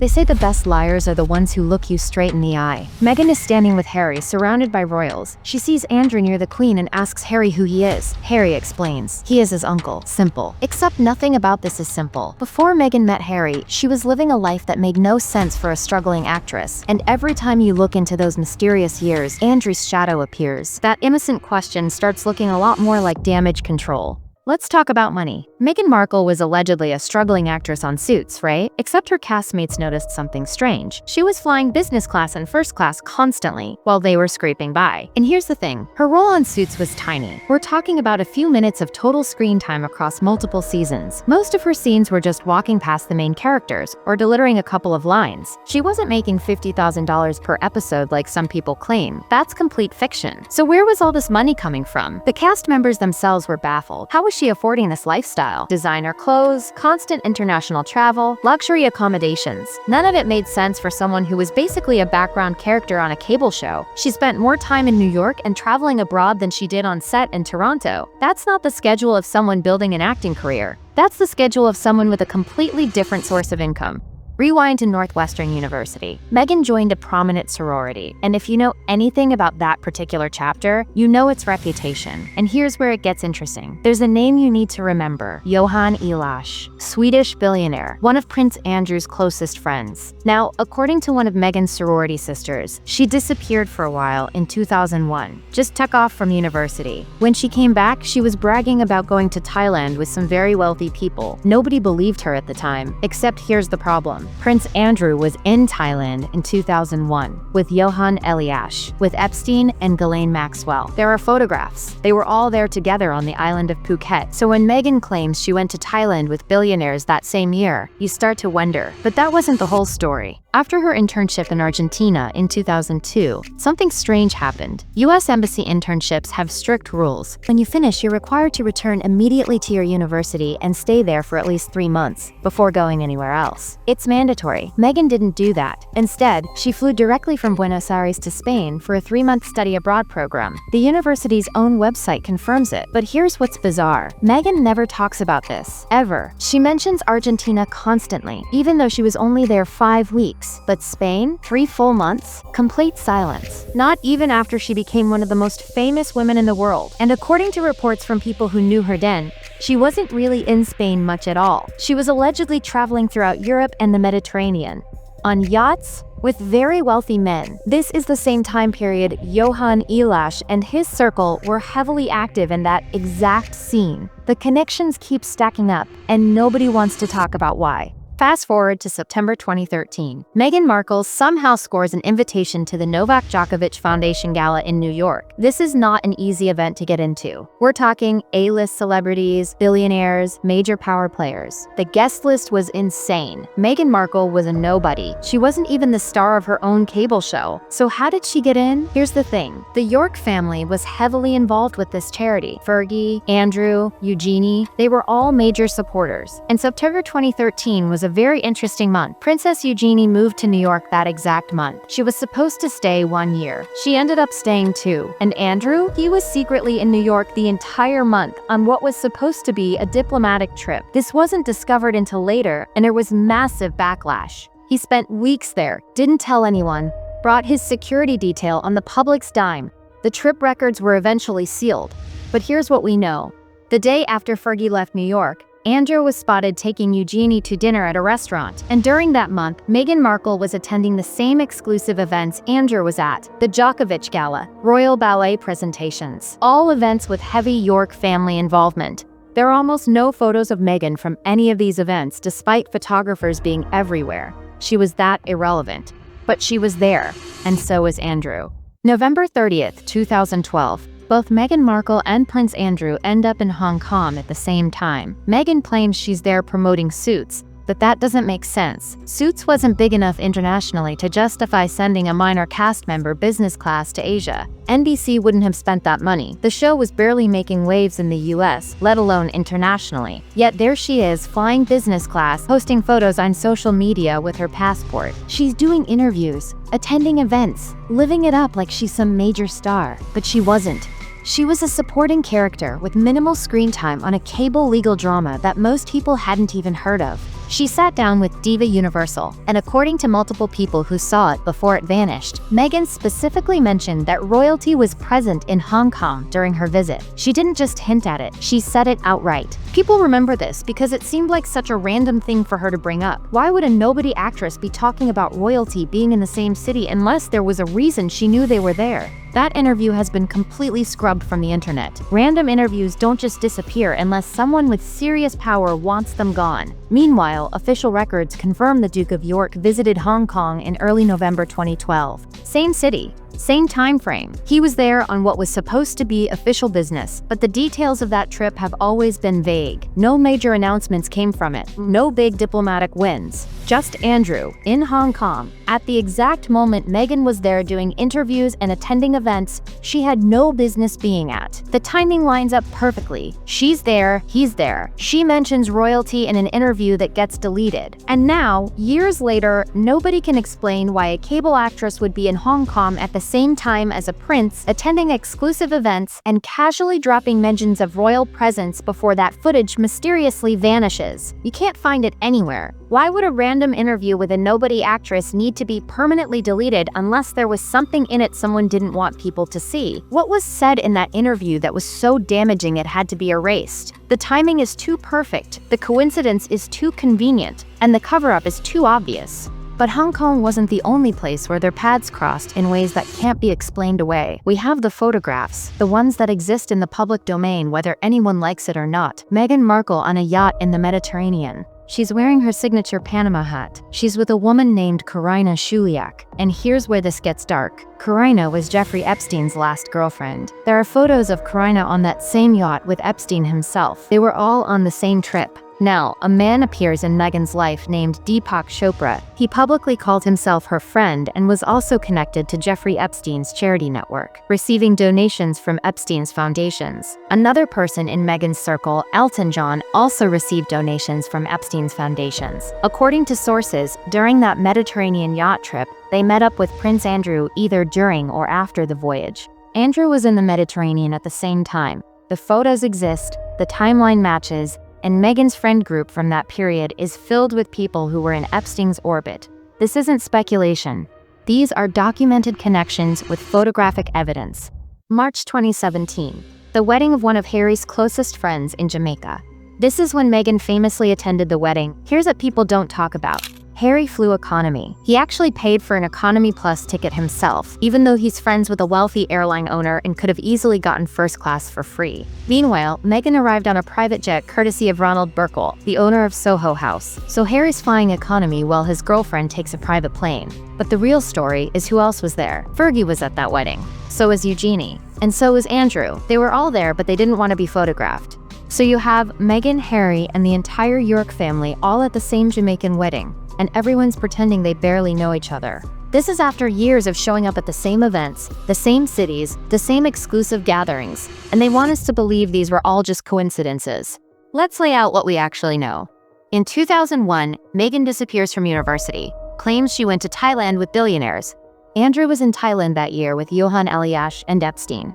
They say the best liars are the ones who look you straight in the eye. Meghan is standing with Harry, surrounded by royals. She sees Andrew near the Queen and asks Harry who he is. Harry explains. He is his uncle. Simple. Except nothing about this is simple. Before Meghan met Harry, she was living a life that made no sense for a struggling actress. And every time you look into those mysterious years, Andrew's shadow appears. That innocent question starts looking a lot more like damage control. Let's talk about money. Meghan Markle was allegedly a struggling actress on Suits, right? Except her castmates noticed something strange. She was flying business class and first class constantly, while they were scraping by. And here's the thing, her role on Suits was tiny. We're talking about a few minutes of total screen time across multiple seasons. Most of her scenes were just walking past the main characters, or delivering a couple of lines. She wasn't making $50,000 per episode like some people claim. That's complete fiction. So where was all this money coming from? The cast members themselves were baffled. How was she affording this lifestyle? Designer clothes, constant international travel, luxury accommodations. None of it made sense for someone who was basically a background character on a cable show. She spent more time in New York and traveling abroad than she did on set in Toronto. That's not the schedule of someone building an acting career. That's the schedule of someone with a completely different source of income. Rewind to Northwestern University. Meghan joined a prominent sorority, and if you know anything about that particular chapter, you know its reputation. And here's where it gets interesting. There's a name you need to remember: Johan Eliash, Swedish billionaire, one of Prince Andrew's closest friends. Now, according to one of Meghan's sorority sisters, she disappeared for a while in 2001, just took off from university. When she came back, she was bragging about going to Thailand with some very wealthy people. Nobody believed her at the time, except here's the problem. Prince Andrew was in Thailand in 2001 with Johan Eliash, with Epstein and Ghislaine Maxwell. There are photographs. They were all there together on the island of Phuket. So when Meghan claims she went to Thailand with billionaires that same year, you start to wonder. But that wasn't the whole story. After her internship in Argentina in 2002, something strange happened. US Embassy internships have strict rules. When you finish, you're required to return immediately to your university and stay there for at least 3 months before going anywhere else. It's mandatory. Meghan didn't do that. Instead, she flew directly from Buenos Aires to Spain for a 3-month study abroad program. The university's own website confirms it. But here's what's bizarre. Meghan never talks about this, ever. She mentions Argentina constantly, even though she was only there 5 weeks. But Spain, 3 full months? Complete silence. Not even after she became one of the most famous women in the world. And according to reports from people who knew her then, she wasn't really in Spain much at all. She was allegedly traveling throughout Europe and the Mediterranean, on yachts, with very wealthy men. This is the same time period Johan Eliash and his circle were heavily active in that exact scene. The connections keep stacking up, and nobody wants to talk about why. Fast forward to September 2013. Meghan Markle somehow scores an invitation to the Novak Djokovic Foundation Gala in New York. This is not an easy event to get into. We're talking A-list celebrities, billionaires, major power players. The guest list was insane. Meghan Markle was a nobody. She wasn't even the star of her own cable show. So how did she get in? Here's the thing. The York family was heavily involved with this charity. Fergie, Andrew, Eugenie, they were all major supporters. And September 2013 was a very interesting month. Princess Eugenie moved to New York that exact month. She was supposed to stay 1 year. She ended up staying 2. And Andrew? He was secretly in New York the entire month on what was supposed to be a diplomatic trip. This wasn't discovered until later, and there was massive backlash. He spent weeks there, didn't tell anyone, brought his security detail on the public's dime. The trip records were eventually sealed. But here's what we know. The day after Fergie left New York, Andrew was spotted taking Eugenie to dinner at a restaurant, and during that month, Meghan Markle was attending the same exclusive events Andrew was at, the Djokovic Gala, Royal Ballet presentations, all events with heavy York family involvement. There are almost no photos of Meghan from any of these events despite photographers being everywhere. She was that irrelevant. But she was there, and so was Andrew. November 30th, 2012. Both Meghan Markle and Prince Andrew end up in Hong Kong at the same time. Meghan claims she's there promoting Suits, but that doesn't make sense. Suits wasn't big enough internationally to justify sending a minor cast member business class to Asia. NBC wouldn't have spent that money. The show was barely making waves in the US, let alone internationally. Yet there she is, flying business class, posting photos on social media with her passport. She's doing interviews, attending events, living it up like she's some major star. But she wasn't. She was a supporting character with minimal screen time on a cable legal drama that most people hadn't even heard of. She sat down with Diva Universal, and according to multiple people who saw it before it vanished, Meghan specifically mentioned that royalty was present in Hong Kong during her visit. She didn't just hint at it, she said it outright. People remember this because it seemed like such a random thing for her to bring up. Why would a nobody actress be talking about royalty being in the same city unless there was a reason she knew they were there? That interview has been completely scrubbed from the internet. Random interviews don't just disappear unless someone with serious power wants them gone. Meanwhile, official records confirm the Duke of York visited Hong Kong in early November 2012. Same city, same time frame. He was there on what was supposed to be official business, but the details of that trip have always been vague. No major announcements came from it, no big diplomatic wins. Just Andrew, in Hong Kong. At the exact moment Meghan was there doing interviews and attending events she had no business being at. The timing lines up perfectly. She's there, he's there. She mentions royalty in an interview that gets deleted. And now, years later, nobody can explain why a cable actress would be in Hong Kong at the same time as a prince, attending exclusive events, and casually dropping mentions of royal presence before that footage mysteriously vanishes. You can't find it anywhere. Why would a random interview with a nobody actress need to be permanently deleted unless there was something in it someone didn't want people to see? What was said in that interview that was so damaging it had to be erased? The timing is too perfect, the coincidence is too convenient, and the cover-up is too obvious. But Hong Kong wasn't the only place where their paths crossed in ways that can't be explained away. We have the photographs, the ones that exist in the public domain whether anyone likes it or not. Meghan Markle on a yacht in the Mediterranean. She's wearing her signature Panama hat. She's with a woman named Karina Shuliak. And here's where this gets dark. Karina was Jeffrey Epstein's last girlfriend. There are photos of Karina on that same yacht with Epstein himself. They were all on the same trip. Now, a man appears in Meghan's life named Deepak Chopra. He publicly called himself her friend and was also connected to Jeffrey Epstein's charity network, receiving donations from Epstein's foundations. Another person in Meghan's circle, Elton John, also received donations from Epstein's foundations. According to sources, during that Mediterranean yacht trip, they met up with Prince Andrew either during or after the voyage. Andrew was in the Mediterranean at the same time. The photos exist, the timeline matches, and Meghan's friend group from that period is filled with people who were in Epstein's orbit. This isn't speculation. These are documented connections with photographic evidence. March 2017. The wedding of one of Harry's closest friends in Jamaica. This is when Meghan famously attended the wedding. Here's what people don't talk about. Harry flew economy. He actually paid for an economy plus ticket himself, even though he's friends with a wealthy airline owner and could have easily gotten first class for free. Meanwhile, Meghan arrived on a private jet courtesy of Ronald Burkle, the owner of Soho House. So Harry's flying economy while his girlfriend takes a private plane. But the real story is who else was there. Fergie was at that wedding. So was Eugenie. And so was Andrew. They were all there, but they didn't want to be photographed. So you have Meghan, Harry, and the entire York family all at the same Jamaican wedding, and everyone's pretending they barely know each other. This is after years of showing up at the same events, the same cities, the same exclusive gatherings, and they want us to believe these were all just coincidences. Let's lay out what we actually know. In 2001, Meghan disappears from university, claims she went to Thailand with billionaires. Andrew was in Thailand that year with Johan Eliash and Epstein.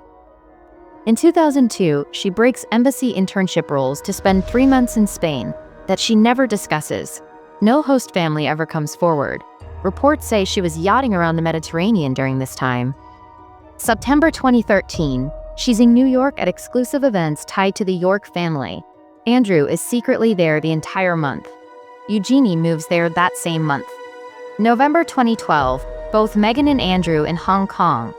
In 2002, she breaks embassy internship rules to spend 3 months in Spain that she never discusses. No host family ever comes forward. Reports say she was yachting around the Mediterranean during this time. September 2013, she's in New York at exclusive events tied to the York family. Andrew is secretly there the entire month. Eugenie moves there that same month. November 2012, both Meghan and Andrew in Hong Kong.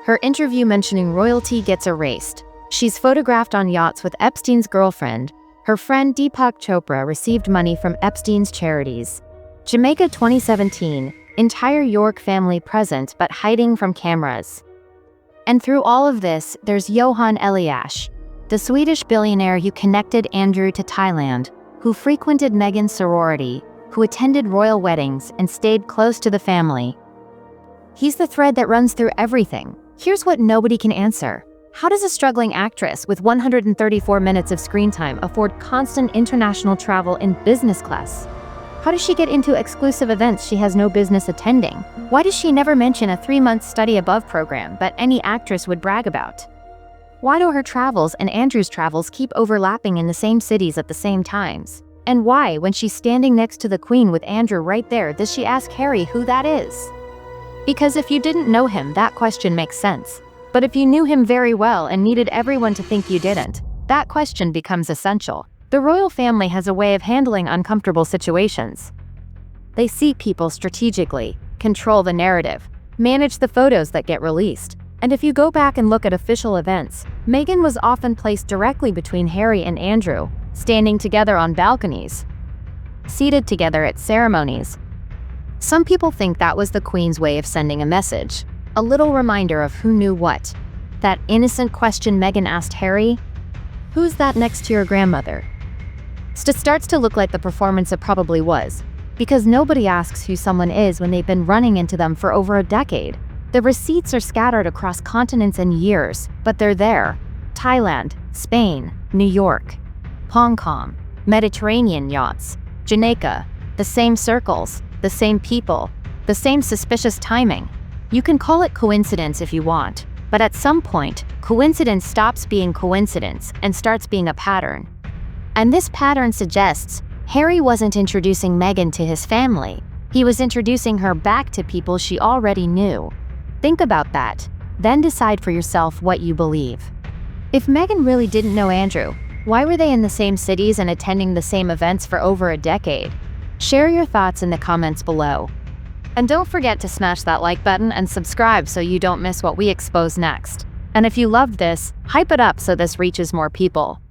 Her interview mentioning royalty gets erased. She's photographed on yachts with Epstein's girlfriend. Her friend Deepak Chopra received money from Epstein's charities. Jamaica 2017, entire York family present but hiding from cameras. And through all of this, there's Johan Eliash, the Swedish billionaire who connected Andrew to Thailand, who frequented Meghan's sorority, who attended royal weddings and stayed close to the family. He's the thread that runs through everything. Here's what nobody can answer. How does a struggling actress with 134 minutes of screen time afford constant international travel in business class? How does she get into exclusive events she has no business attending? Why does she never mention a 3-month study above program that any actress would brag about? Why do her travels and Andrew's travels keep overlapping in the same cities at the same times? And why, when she's standing next to the Queen with Andrew right there, does she ask Harry who that is? Because if you didn't know him, that question makes sense. But if you knew him very well and needed everyone to think you didn't, that question becomes essential. The royal family has a way of handling uncomfortable situations. They see people strategically, control the narrative, manage the photos that get released. And if you go back and look at official events, Meghan was often placed directly between Harry and Andrew, standing together on balconies, seated together at ceremonies. Some people think that was the Queen's way of sending a message, a little reminder of who knew what. That innocent question Meghan asked Harry, "Who's that next to your grandmother?" Starts to look like the performance it probably was, because nobody asks who someone is when they've been running into them for over a decade. The receipts are scattered across continents and years, but they're there. Thailand, Spain, New York, Hong Kong, Mediterranean yachts, Jamaica, the same circles, the same people, the same suspicious timing. You can call it coincidence if you want, but at some point, coincidence stops being coincidence and starts being a pattern. And this pattern suggests Harry wasn't introducing Meghan to his family. He was introducing her back to people she already knew. Think about that, then decide for yourself what you believe. If Meghan really didn't know Andrew, why were they in the same cities and attending the same events for over a decade? Share your thoughts in the comments below. And don't forget to smash that like button and subscribe so you don't miss what we expose next. And if you loved this, hype it up so this reaches more people.